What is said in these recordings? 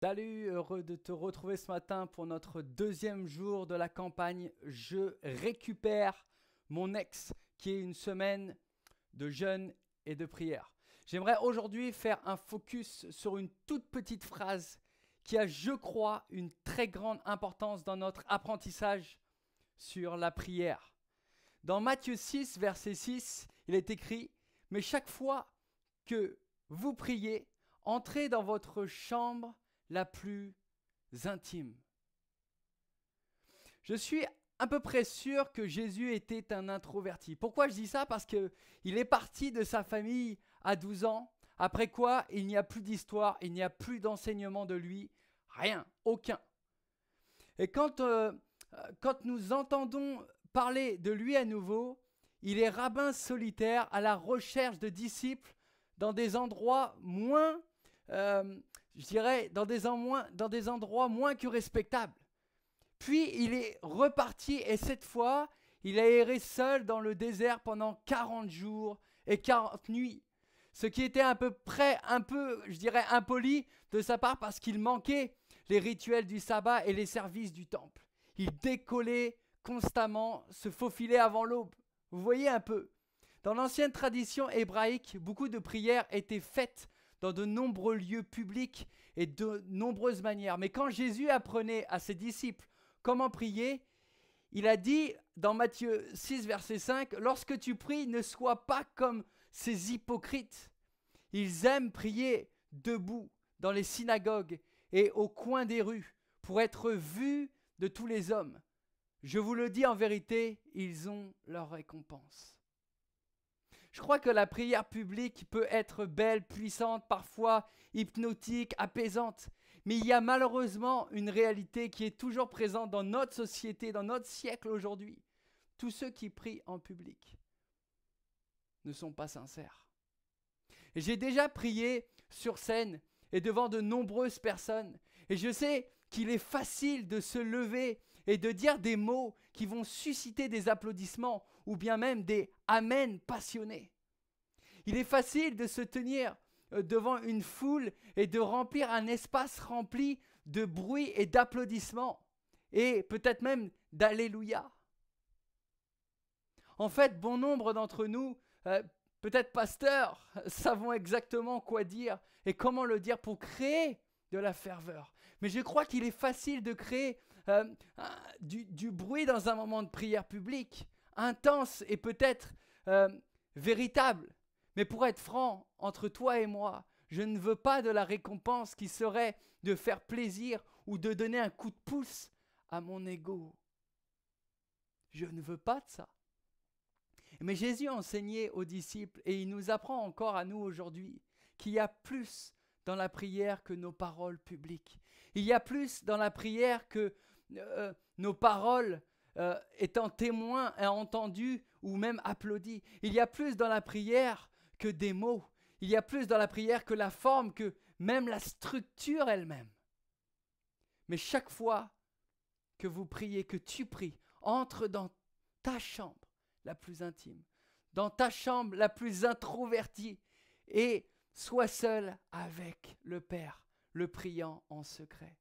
Salut, heureux de te retrouver ce matin pour notre deuxième jour de la campagne. Je récupère mon ex, qui est une semaine de jeûne et de prière. J'aimerais aujourd'hui faire un focus sur une toute petite phrase qui a, je crois, une très grande importance dans notre apprentissage sur la prière. Dans Matthieu 6, verset 6, il est écrit « Mais chaque fois que vous priez, entrez dans votre chambre la plus intime. » Je suis à peu près sûr que Jésus était un introverti. Pourquoi je dis ça? Parce qu'il est parti de sa famille à 12 ans, après quoi il n'y a plus d'histoire, il n'y a plus d'enseignement de lui, rien, aucun. Et quand nous entendons parler de lui à nouveau, il est rabbin solitaire à la recherche de disciples dans des endroits moins, je dirais, dans des endroits moins que respectables. Puis il est reparti et cette fois, il a erré seul dans le désert pendant 40 jours et 40 nuits. Ce qui était à peu près un peu, je dirais, impoli de sa part parce qu'il manquait les rituels du sabbat et les services du temple. Il décollait constamment, se faufilait avant l'aube. Vous voyez un peu. Dans l'ancienne tradition hébraïque, beaucoup de prières étaient faites dans de nombreux lieux publics et de nombreuses manières. Mais quand Jésus apprenait à ses disciples comment prier, il a dit dans Matthieu 6, verset 5, « Lorsque tu pries, ne sois pas comme ces hypocrites. Ils aiment prier debout dans les synagogues et au coin des rues pour être vus de tous les hommes. Je vous le dis en vérité, ils ont leur récompense. » Je crois que la prière publique peut être belle, puissante, parfois hypnotique, apaisante. Mais il y a malheureusement une réalité qui est toujours présente dans notre société, dans notre siècle aujourd'hui. Tous ceux qui prient en public ne sont pas sincères. Et j'ai déjà prié sur scène et devant de nombreuses personnes. Et je sais qu'il est facile de se lever et de dire des mots qui vont susciter des applaudissements ou bien même des « amen » passionnés. Il est facile de se tenir devant une foule et de remplir un espace rempli de bruit et d'applaudissements et peut-être même d'alléluia. En fait, bon nombre d'entre nous, peut-être pasteurs, savons exactement quoi dire et comment le dire pour créer de la ferveur. Mais je crois qu'il est facile de créer du bruit dans un moment de prière publique, intense et peut-être véritable. Mais pour être franc, entre toi et moi, je ne veux pas de la récompense qui serait de faire plaisir ou de donner un coup de pouce à mon ego. Je ne veux pas de ça. Mais Jésus enseignait aux disciples et il nous apprend encore à nous aujourd'hui qu'il y a plus dans la prière que nos paroles publiques. Il y a plus dans la prière que nos paroles étant témoins et entendus ou même applaudis. Il y a plus dans la prière que des mots. Il y a plus dans la prière que la forme, que même la structure elle-même. Mais chaque fois que vous priez, que tu pries, entre dans ta chambre la plus intime, dans ta chambre la plus introvertie et sois seul avec le Père, le priant en secret.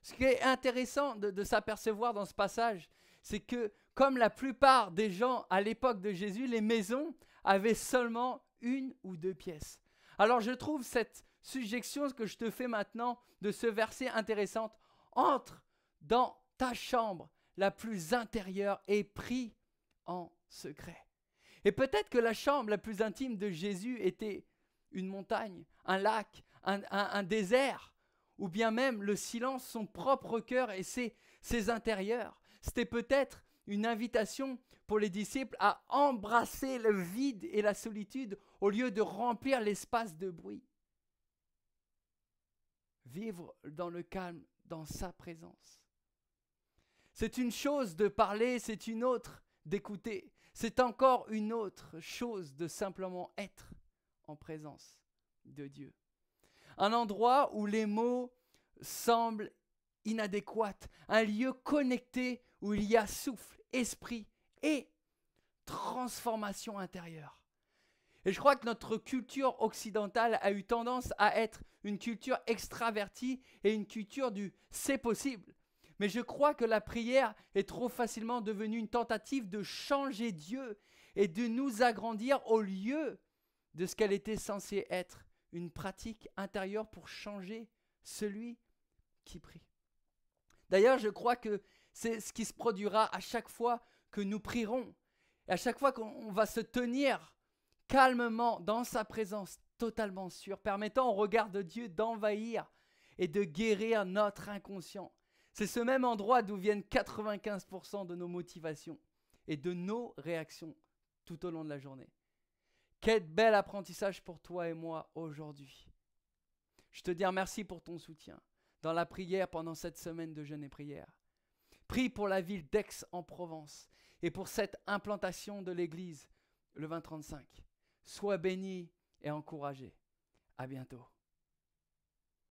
Ce qui est intéressant de s'apercevoir dans ce passage, c'est que comme la plupart des gens à l'époque de Jésus, les maisons avaient seulement une ou deux pièces. Alors je trouve cette suggestion que je te fais maintenant de ce verset intéressante. Entre dans ta chambre la plus intérieure et prie en secret. Et peut-être que la chambre la plus intime de Jésus était une montagne, un lac, un désert, ou bien même le silence, son propre cœur et ses intérieurs. C'était peut-être une invitation pour les disciples à embrasser le vide et la solitude au lieu de remplir l'espace de bruit. Vivre dans le calme, dans sa présence. C'est une chose de parler, c'est une autre d'écouter. C'est encore une autre chose de simplement être en présence de Dieu. Un endroit où les mots semblent inadéquats, un lieu connecté où il y a souffle, esprit et transformation intérieure. Et je crois que notre culture occidentale a eu tendance à être une culture extravertie et une culture du c'est possible. Mais je crois que la prière est trop facilement devenue une tentative de changer Dieu et de nous agrandir au lieu de ce qu'elle était censée être, une pratique intérieure pour changer celui qui prie. D'ailleurs, je crois que c'est ce qui se produira à chaque fois que nous prierons, et à chaque fois qu'on va se tenir calmement dans sa présence, totalement sûr, permettant au regard de Dieu d'envahir et de guérir notre inconscient. C'est ce même endroit d'où viennent 95% de nos motivations et de nos réactions tout au long de la journée. Quel bel apprentissage pour toi et moi aujourd'hui. Je te dis merci pour ton soutien dans la prière pendant cette semaine de jeûne et prière. Prie pour la ville d'Aix en Provence et pour cette implantation de l'église le 2035. Sois béni et encouragé. À bientôt.